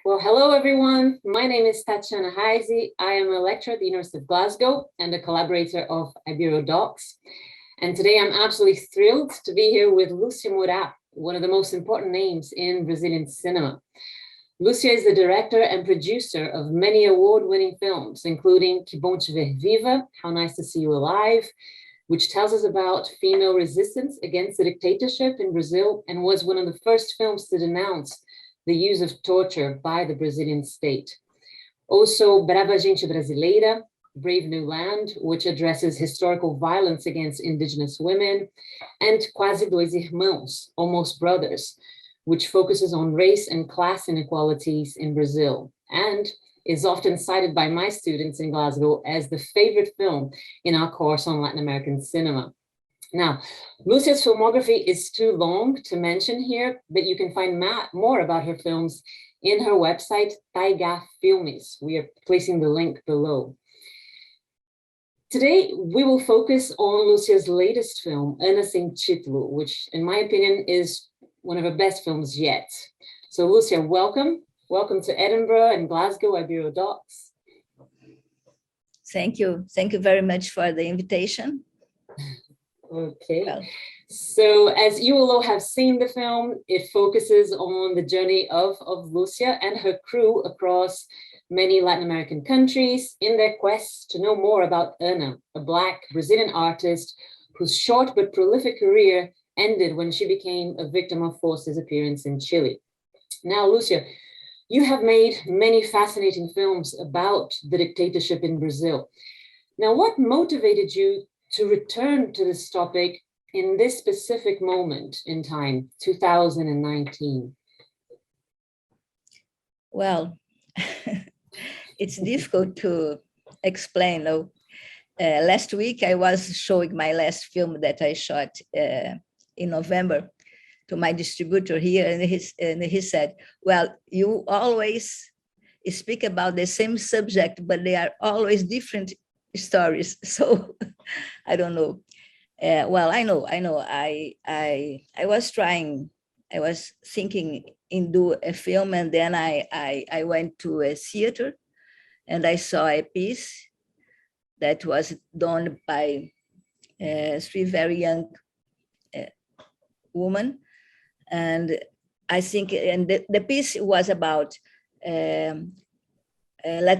Well, hello everyone. My name is Tatiana Heise. I am a lecturer at the University of Glasgow and a collaborator of Docs. And today I'm absolutely thrilled to be here with Lúcia Moura, one of the most important names in Brazilian cinema. Lúcia is the director and producer of many award-winning films, including Que Bom Te Ver Viva, How Nice to See You Alive, which tells us about female resistance against the dictatorship in Brazil and was one of the first films to denounce the use of torture by the Brazilian state. Also, Brava Gente Brasileira, Brave New Land, which addresses historical violence against indigenous women, and Quase Dois Irmãos, Almost Brothers, which focuses on race and class inequalities in Brazil, and is often cited by my students in Glasgow as the favorite film in our course on Latin American cinema. Now, Lúcia's filmography is too long to mention here, but you can find more about her films in her website, Taiga Filmes. We are placing the link below. Today, we will focus on Lúcia's latest film, Ana.Untitled, which in my opinion is one of her best films yet. So Lúcia, welcome. Welcome to Edinburgh and Glasgow, Docs. Thank you. Thank you very much for the invitation. Okay, so as you will all have seen the film, it focuses on the journey of Lúcia and her crew across many Latin American countries in their quest to know more about Ana, a Black Brazilian artist whose short but prolific career ended when she became a victim of forced disappearance in Chile. Now, Lúcia, you have made many fascinating films about the dictatorship in Brazil. Now, what motivated you to return to this topic in this specific moment in time, 2019? Well, it's difficult to explain. Last week, I was showing my last film that I shot in November to my distributor here, and he said, well, you always speak about the same subject, but they are always different stories. So I don't know. Well, I know. I was thinking in do a film, and then I went to a theater and I saw a piece that was done by three very young women. And I think, and the piece was about Latin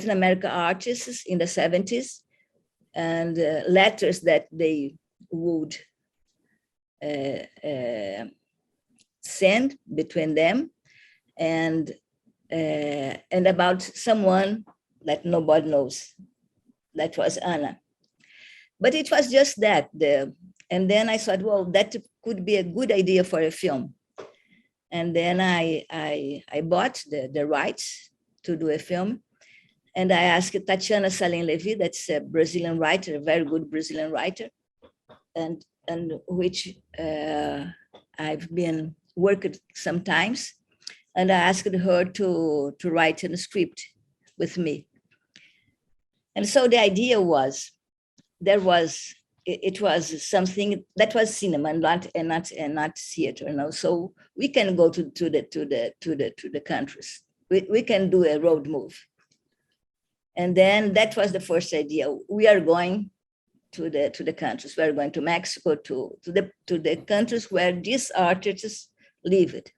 American artists in the 70s, and letters that they would send between them, and about someone that nobody knows. That was Ana. But it was just that. And then I thought, well, that could be a good idea for a film. And then I bought the rights to do a film. And I asked Tatiana Salim Levy, that's a Brazilian writer, a very good Brazilian writer, and which I've been working sometimes. And I asked her to write a script with me. And so the idea was, it was something that was cinema and not theater. You know? So we can go to the countries. We can do a road move. And then that was the first idea. We are going to the countries. We are going to Mexico, to the countries where these artists lived.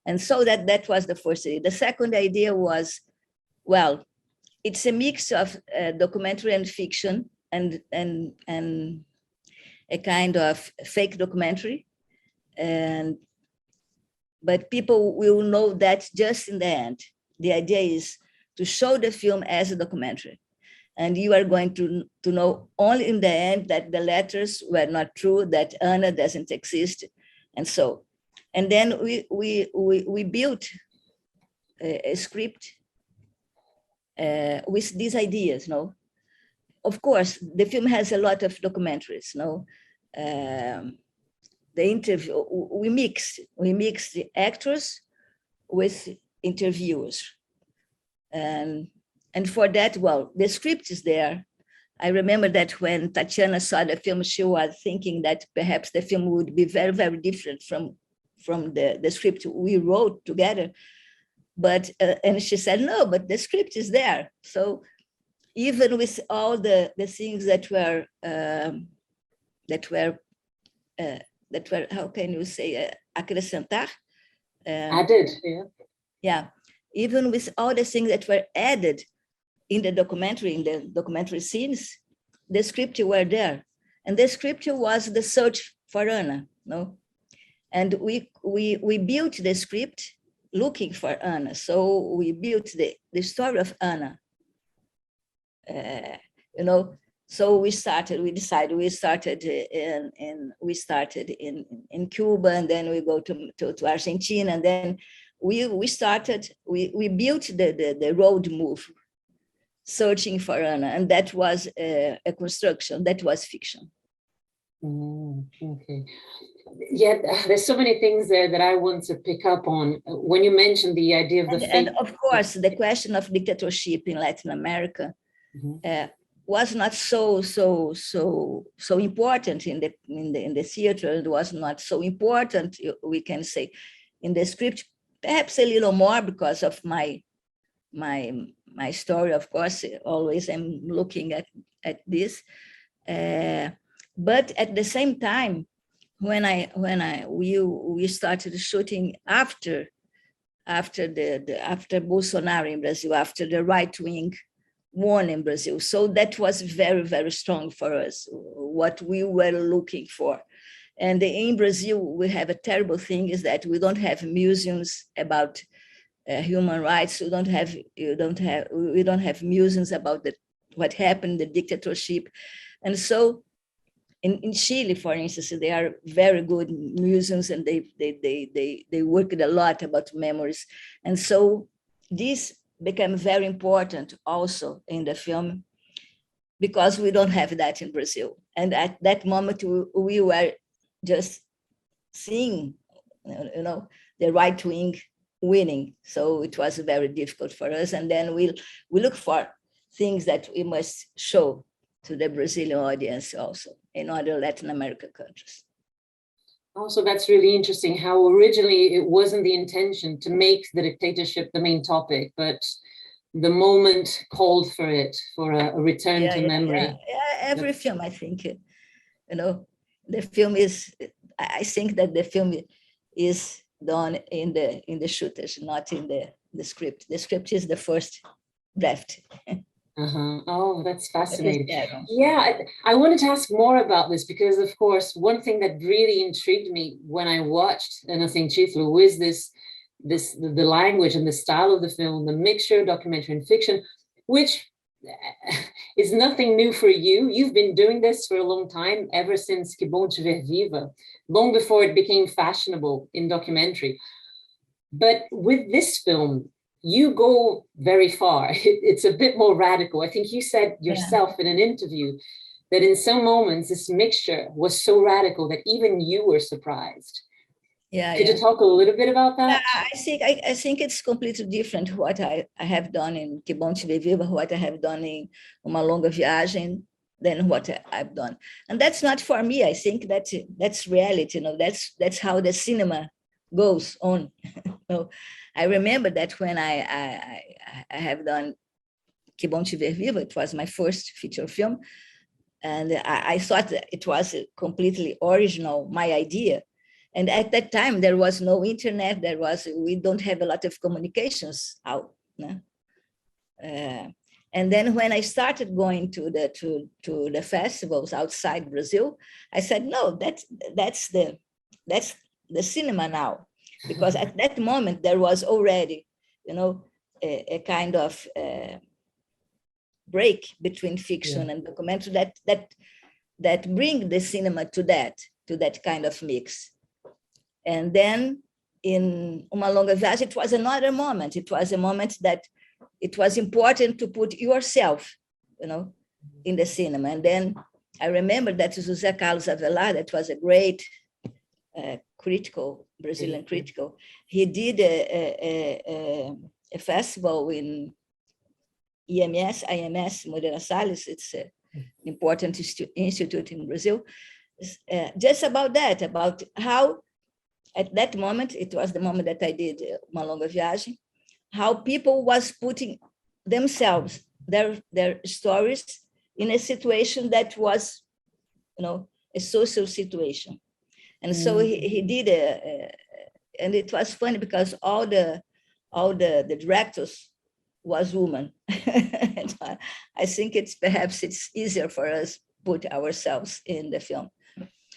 And so that was the first idea. The second idea was, well, it's a mix of documentary and fiction, and a kind of fake documentary. But people will know that just in the end. The idea is to show the film as a documentary. And you are going to know only in the end that the letters were not true, that Ana doesn't exist, and so. And then we built a script with these ideas, no? Of course, the film has a lot of documentaries, no? The interview, we mixed the actors with interviewers. And for that, well, the script is there. I remember that when Tatiana saw the film, she was thinking that perhaps the film would be very, very different from the script we wrote together. But and she said, no, but the script is there. So even with all the things that were how can you say, acrescentar? Added, yeah. Yeah, even with all the things that were added in the documentary scenes, the script were there. And the script was the search for Ana, no? And we built the script looking for Ana. So we built the story of Ana. So we started in Cuba, and then we go to Argentina, and then we built the road move, searching for Ana, and that was a construction, that was fiction. Okay. Yeah, there's so many things there that I want to pick up on. When you mentioned the idea of the and of course, the question of dictatorship in Latin America was not so important in the theater. It was not so important, we can say, in the script. Perhaps a little more because of my story. Of course, always I'm looking at this. But at the same time, when we started shooting after Bolsonaro in Brazil, after the right wing won in Brazil, so that was very, very strong for us, what we were looking for. And in Brazil, we have a terrible thing, is that we don't have museums about human rights. We don't have museums about what happened, the dictatorship. And so in Chile, for instance, they are very good museums, and they worked a lot about memories. And so this became very important also in the film, because we don't have that in Brazil. And at that moment, we were just seeing, the right wing winning. So it was very difficult for us. And then we look for things that we must show to the Brazilian audience also in other Latin American countries. Also, that's really interesting how originally it wasn't the intention to make the dictatorship the main topic, but the moment called for it, for a return to memory. Yeah, every film, I think, the film is, I think that the film is done in the shooters, not in the script. The script is the first draft. Oh, that's fascinating. Yeah, I wanted to ask more about this because, of course, one thing that really intrigued me when I watched Ana.Untitled was the language and the style of the film, the mixture of documentary and fiction, which is nothing new for you. You've been doing this for a long time, ever since Que Bom Te Ver Viva, long before it became fashionable in documentary. But with this film, you go very far. It's a bit more radical. I think you said yourself in an interview that in some moments this mixture was so radical that even you were surprised. Could you talk a little bit about that? I think it's completely different what I have done in Que Bom Te Ver Viva, what I have done in Uma Longa Viagem, than what I've done. And that's not for me. I think that's reality. That's how the cinema goes on. I remember that when I have done Que Bom Te Ver Viva, it was my first feature film, and I thought that it was completely original, my idea. And at that time, there was no internet. We don't have a lot of communications out. And then when I started going to the festivals outside Brazil, I said, no, that's the cinema now. Because at that moment, there was already, a kind of break between fiction and documentary that bring the cinema to that kind of mix. And then in Uma Longa Viagem, it was another moment. It was a moment that it was important to put yourself, in the cinema. And then I remember that José Carlos Avelar, that was a great Brazilian critical, he did a festival in IMS, Moreira Salles. It's an important institute in Brazil. Just about that, about how, at that moment, it was the moment that I did Uma Longa Viagem, how people was putting themselves, their stories in a situation that was, a social situation. And so he did and it was funny because all the directors was women. And I think perhaps it's easier for us put ourselves in the film.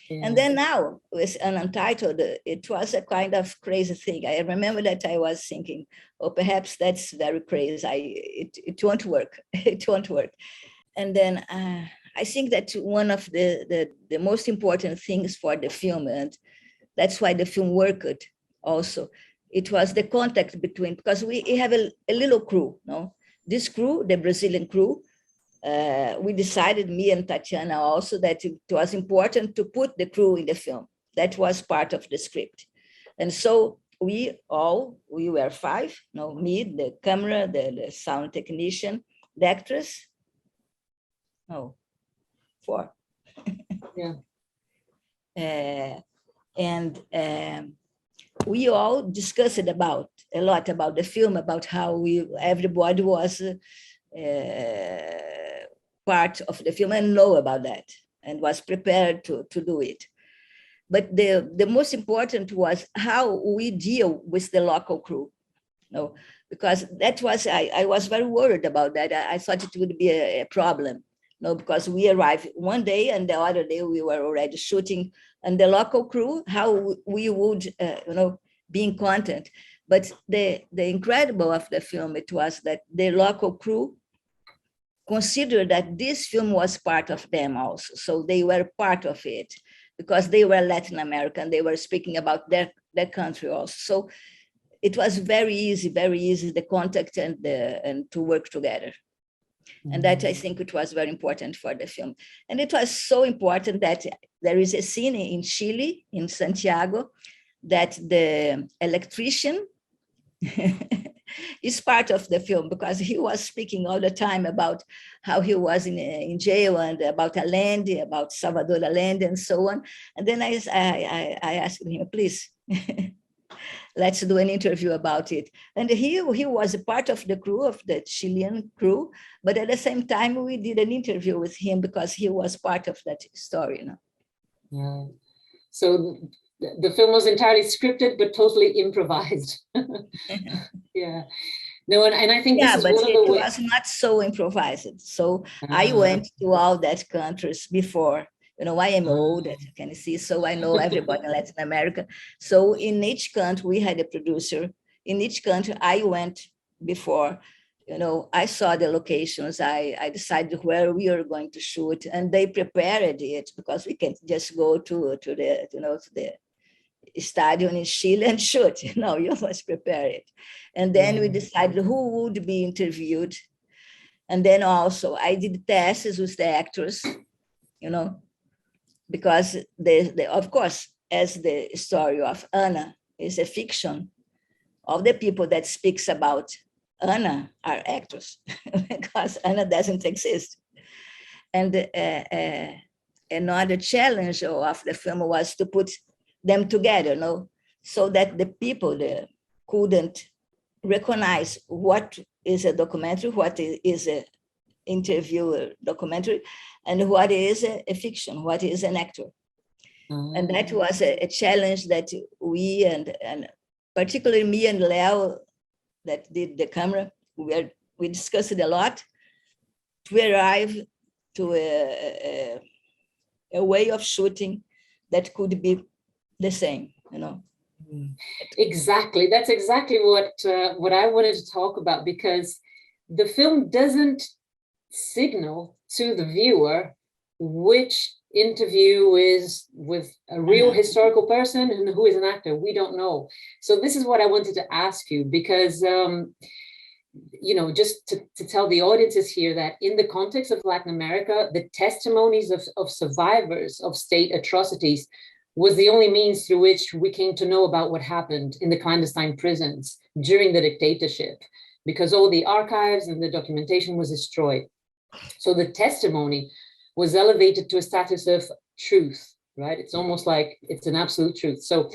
Yeah. And then now with Untitled, it was a kind of crazy thing. I remember that I was thinking, oh, perhaps that's very crazy. It won't work. It won't work. And then I think that one of the most important things for the film, and that's why the film worked also, it was the contact between, because we have a little crew, no? This crew, the Brazilian crew, we decided, me and Tatiana also, that it was important to put the crew in the film. That was part of the script. And so we were five, me, the camera, the sound technician, the actress, four. Yeah. And we all discussed a lot about the film, about how everybody was part of the film and know about that and was prepared to do it. But the most important was how we deal with the local crew, because that was, I was very worried about that. I thought it would be a problem, because we arrived one day and the other day we were already shooting, and the local crew, how we would, be in contact. But the incredible of the film, it was that the local crew considered that this film was part of them also. So they were part of it because they were Latin American. They were speaking about their country also. So it was very easy, the contact and to work together. And that, I think, it was very important for the film. And it was so important that there is a scene in Chile, in Santiago, that the electrician is part of the film, because he was speaking all the time about how he was in jail and about Allende, about Salvador Allende and so on. And then I asked him, please, let's do an interview about it. And he was a part of the crew, of the Chilean crew, but at the same time, we did an interview with him because he was part of that story. Yeah. So the film was entirely scripted, but totally improvised. Yeah. No, and I think this is but one of the ways. It was not so improvised. So I went to all that countries before. I am old, as you can see, so I know everybody in Latin America. So in each country, we had a producer. In each country, I went before. I saw the locations. I decided where we are going to shoot, and they prepared it, because we can't just go to the stadium in Chile and shoot. You must prepare it. And then we decided who would be interviewed. And then also I did tests with the actors, because of course, as the story of Ana is a fiction, all the people that speaks about Ana are actors, because Ana doesn't exist. And another challenge of the film was to put them together, so that the people couldn't recognize what is a documentary, what is an interview documentary, and what is a fiction, what is an actor. And that was a challenge that we, and particularly me and Leo, that did the camera, we discussed it a lot to arrive to a way of shooting that could be the same, Exactly. That's exactly what I wanted to talk about, because the film doesn't signal to the viewer which interview is with a real historical person and who is an actor. We don't know. So this is what I wanted to ask you, because just to tell the audiences here that in the context of Latin America, the testimonies of survivors of state atrocities was the only means through which we came to know about what happened in the clandestine prisons during the dictatorship, because all the archives and the documentation was destroyed. So the testimony was elevated to a status of truth, right? It's almost like it's an absolute truth. So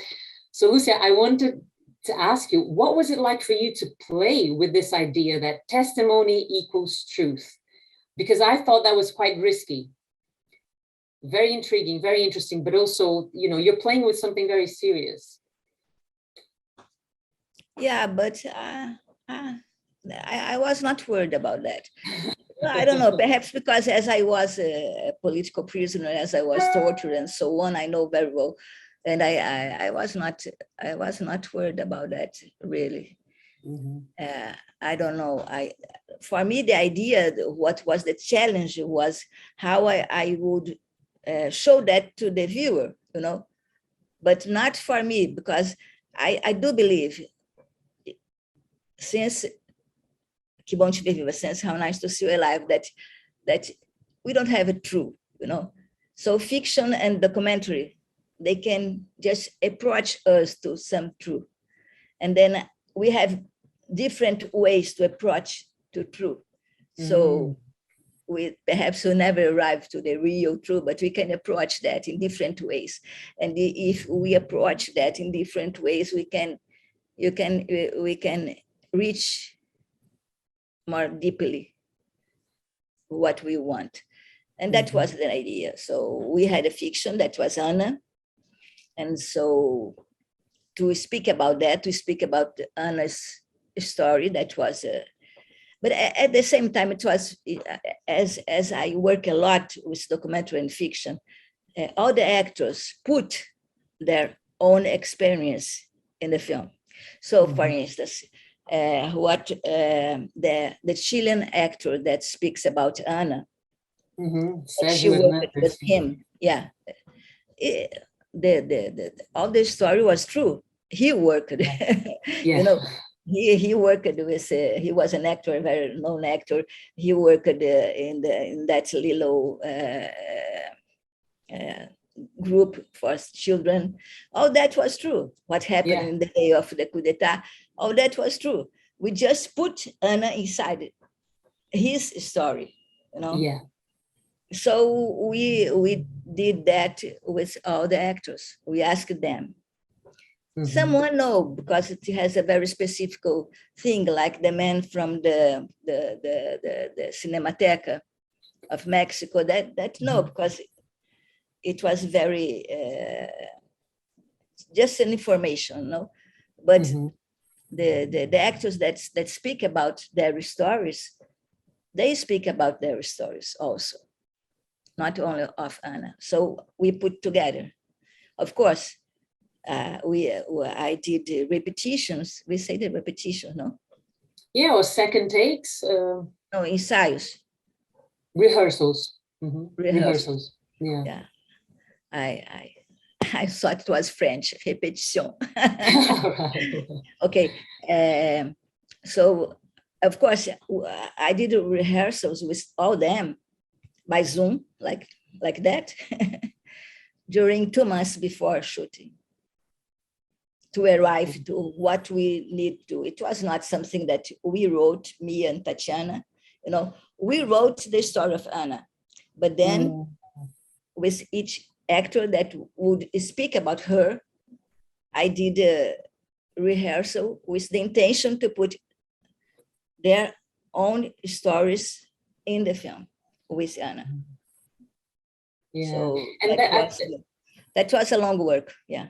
Lucia, I wanted to ask you, what was it like for you to play with this idea that testimony equals truth? Because I thought that was quite risky. Very intriguing, very interesting, but also, you know, you're playing with something very serious. Yeah, but I was not worried about that. I don't know, perhaps because as I was a political prisoner, as I was tortured and so on, I know very well. And I was not worried about that, really. I don't know. For me, the idea, what was the challenge was how I would show that to the viewer, you know, but not for me, because I do believe, since Que Bom Te Ver Viva, since How Nice to See You Alive, that we don't have a true, you know. So fiction and documentary, they can just approach us to some truth. And then we have different ways to approach to truth. So we perhaps will never arrive to the real truth, but we can approach that in different ways. And if we approach that in different ways, we can reach more deeply what we want. And that was the idea. So we had a fiction that was Ana. And so to speak about that, to speak about Anna's story, that was but at the same time, it was, as I work a lot with documentary and fiction, all the actors put their own experience in the film. So, for instance, what the Chilean actor that speaks about Ana, she worked with him. Yeah, all the story was true. He worked, you know. He worked with, he was an actor, a very known actor. He worked in that little group for children. All that was true. What happened in the day of the coup d'etat, all that was true. We just put Ana inside his story, you know. Yeah. So we did that with all the actors. We asked them. Someone know, because it has a very specific thing, like the man from the Cinemateca of Mexico, that no, because it was very just an information, no. But the actors that speak about their stories, they speak about their stories also, not only of Ana. So we put together, of course. I did repetitions. We say the repetition, no? Yeah, or second takes. No, ensaios. Rehearsals. Rehearsals. Yeah. I thought it was French, repetition. Okay. So, of course, I did rehearsals with all them by Zoom, like that, during 2 months before shooting, to arrive to what we need to. It was not something that we wrote, me and Tatiana. You know, we wrote the story of Ana, but then with each actor that would speak about her, I did a rehearsal with the intention to put their own stories in the film with Ana. Yeah. So and that was a long work. Yeah.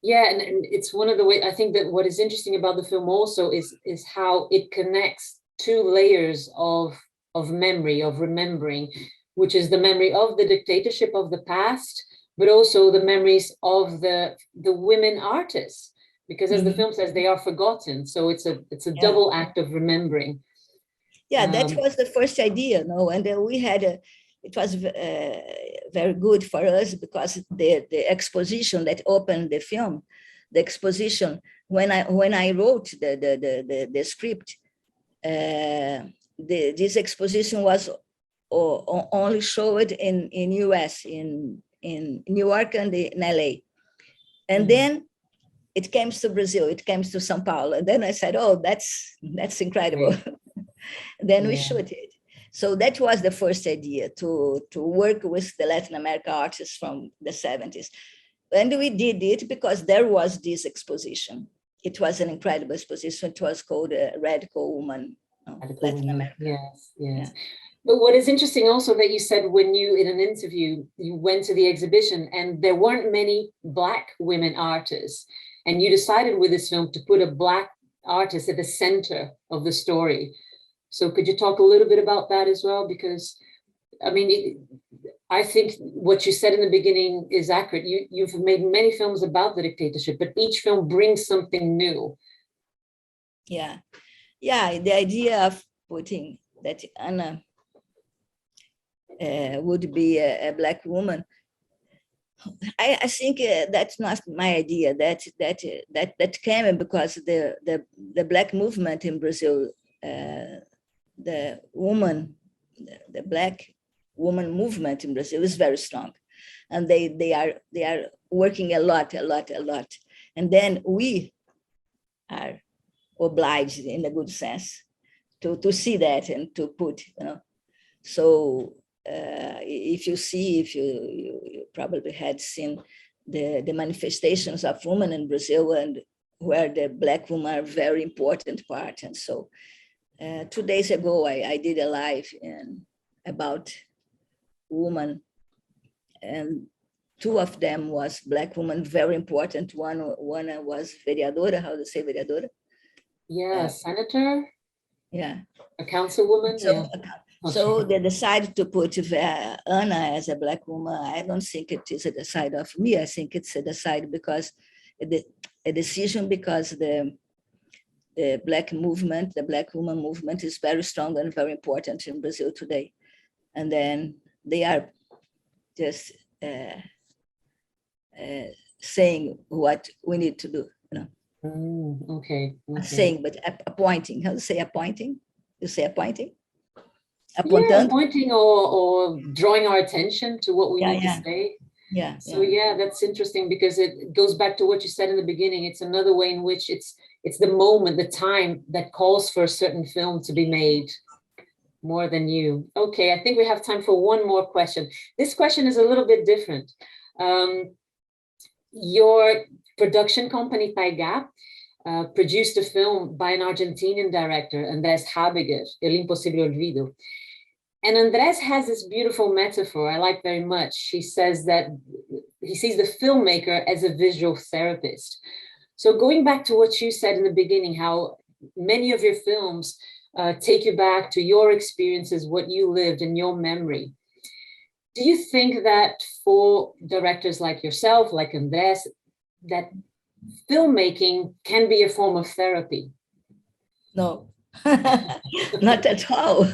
Yeah, and it's one of the ways, I think that what is interesting about the film also is how it connects two layers of memory, of remembering, which is the memory of the dictatorship of the past, but also the memories of the women artists, because as the film says, they are forgotten. So it's a double act of remembering. Yeah, that was the first idea, no, and then we had it was very good for us, because the exposition that opened the film, the exposition, when I wrote the script, this exposition was only showed in US, in New York and in LA, and then it came to Brazil, it came to São Paulo, and then I said, oh, that's incredible. Then we shoot it. So that was the first idea, to work with the Latin America artists from the 70s. And we did it because there was this exposition. it was an incredible exposition. It was called Radical Woman, Latin America. Yes, yes. Yeah. But what is interesting also that you said when you, in an interview, you went to the exhibition and there weren't many Black women artists. And you decided with this film to put a Black artist at the center of the story. So could you talk a little bit about that as well? Because, I mean, I think what you said in the beginning is accurate. You've made many films about the dictatorship, but each film brings something new. Yeah. Yeah, the idea of putting that Ana would be a Black woman, I think that's not my idea. That came because the Black movement in Brazil, the Black woman movement in Brazil is very strong, and they are working a lot, and then we are obliged, in a good sense, to see that and to put, so. If you probably had seen the manifestations of women in Brazil, and where the Black women are a very important part. And so 2 days ago, I did a live about women, and two of them was Black women, very important. One was vereadora, how to say vereadora? Yeah, senator. Yeah. A councilwoman. So, yeah. So they decided to put Ana as a Black woman. I don't think it is a decide of me. I think it's a decide because a decision because the Black movement, the Black woman movement is very strong and very important in Brazil today. And then they are just saying what we need to do, Okay. Saying, but appointing. How to say appointing? You say appointing? Yeah, pointing or drawing our attention to what we need to say. Yeah. So yeah, that's interesting because it goes back to what you said in the beginning. It's another way in which it's the moment, the time that calls for a certain film to be made more than you. Okay, I think we have time for one more question. This question is a little bit different. Your production company, Paigap, produced a film by an Argentinian director, Andrés Habiger, El Imposible Olvido. And Andrés has this beautiful metaphor I like very much. He says that he sees the filmmaker as a visual therapist. So going back to what you said in the beginning, how many of your films take you back to your experiences, what you lived in your memory. Do you think that for directors like yourself, like Andrés, that filmmaking can be a form of therapy? No, not at all.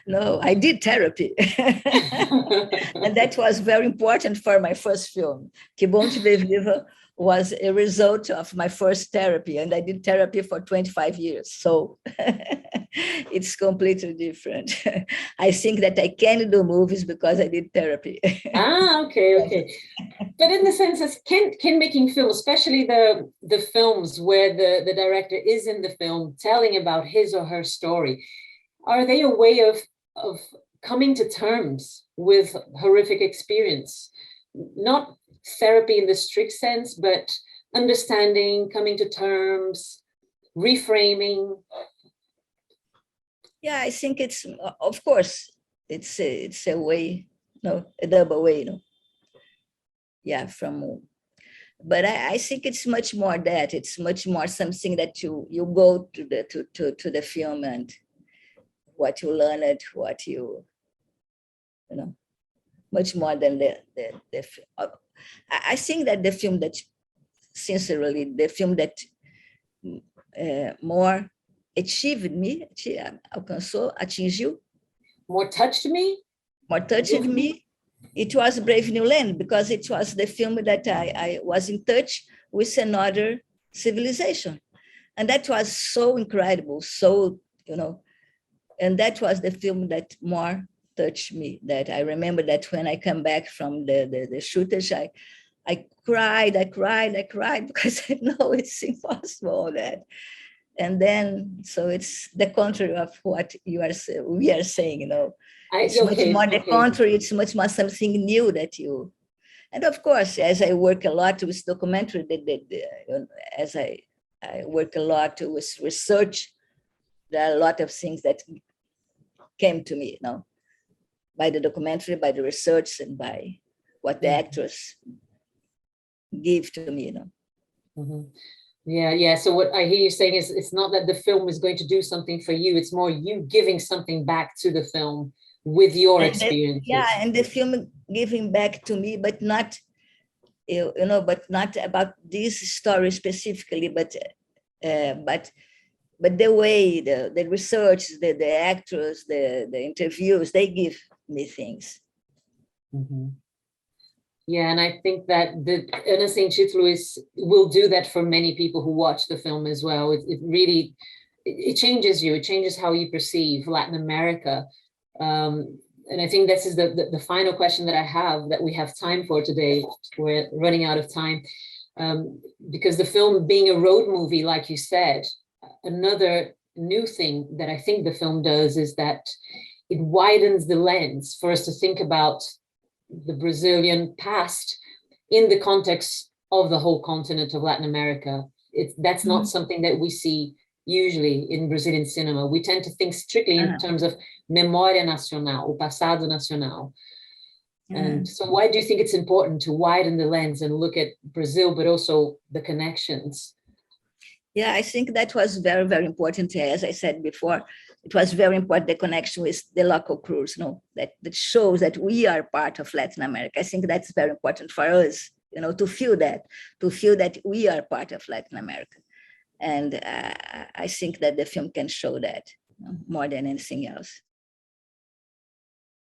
No, I did therapy. And that was very important for my first film. Que Bom Te Ver Viva was a result of my first therapy, and I did therapy for 25 years. So it's completely different. I think that I can do movies because I did therapy. Okay. But in the sense of can making film, especially the films where the director is in the film telling about his or her story, are they a way of coming to terms with horrific experience? Not therapy in the strict sense, but understanding, coming to terms, reframing. Yeah, I think it's, of course, it's a way, a double way, Yeah, but I think it's much more that. It's much more something that you go to the film and what you learned, what you much more than the I think that the film that, sincerely, the film that more achieved me, atingiu, more touched me, it was Brave New Land, because it was the film that I was in touch with another civilization. And that was so incredible, so, and that was the film that more touched me, that I remember that when I come back from the shooters, I cried because I know it's impossible that. And then, so it's the contrary of what we are saying, It's much more the contrary. It's much more something new that you And of course, as I work a lot with documentary, as I work a lot with research, there are a lot of things that came to me, by the documentary, by the research, and by what the actors give to me, Mm-hmm. Yeah. So what I hear you saying is it's not that the film is going to do something for you, it's more you giving something back to the film with your experiences. And the film giving back to me, but not, but not about this story specifically, but the way the research, the actors, the interviews, they give me things. Mm-hmm. Yeah, and I think that the Ana.Untitled will do that for many people who watch the film as well. It really it changes you. It changes how you perceive Latin America. And I think this is the final question that I have that we have time for today. We're running out of time because the film being a road movie, like you said, another new thing that I think the film does is that it widens the lens for us to think about the Brazilian past in the context of the whole continent of Latin America. That's not something that we see usually in Brazilian cinema. We tend to think strictly in terms of memória nacional, o passado nacional. And so why do you think it's important to widen the lens and look at Brazil, but also the connections? Yeah, I think that was very, very important. As I said before, it was very important, the connection with the local crews, that shows that we are part of Latin America. I think that's very important for us, to feel that we are part of Latin America. And I think that the film can show that more than anything else.